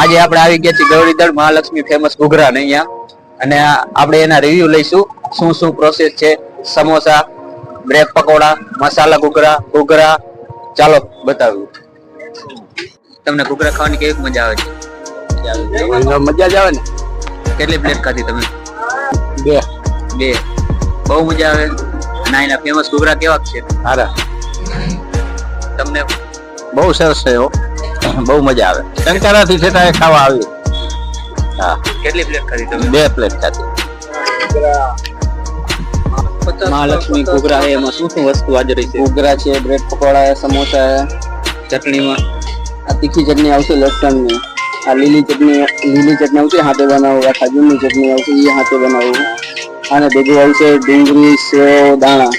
આજે આપણે આવી ગયા છીએ ગૌરીદળ મહાલક્ષ્મી ફેમસ ઘૂઘરા ને અહીંયા, અને આપણે એના રિવ્યુ લઈશું. શું શું પ્રોસેસ છે, સમોસા, બ્રેડ પકોડા, મસાલા ઘૂઘરા, ઘૂઘરા, ચાલો બતાવું. તમને ઘૂઘરા ખાવાની કેવી મજા આવે છે? મજા જ આવે ને. કેટલી પ્લેટ ખાધી તમે? બે. બહુ મજા આવે. અને એના ફેમસ ઘૂઘરા કેવા છે? સારા. તમને બહુ સરસ છે. બહુ મજા આવે. ટંકારા થી છેટા ખાવા આવી. હા. કેટલી પ્લેટ ખાધી તમે? 2 પ્લેટ ખાધી. મહાલક્ષ્મી ઘૂઘરા છે, એમાં શું શું વસ્તુ હાજર છે? ઘૂઘરા છે, બ્રેડ પકોડા છે, સમોસા છે. ચટણીમાં આ તીખી ચટણી આવશે લસણની. આ લીલી ચટણી આવશે હાથે બનાવું. આ ખજૂરની ચટણી આવશે એ હાથે બનાવું. અને ભેગું આવશે ડુંગળી, સેવ, દાણા.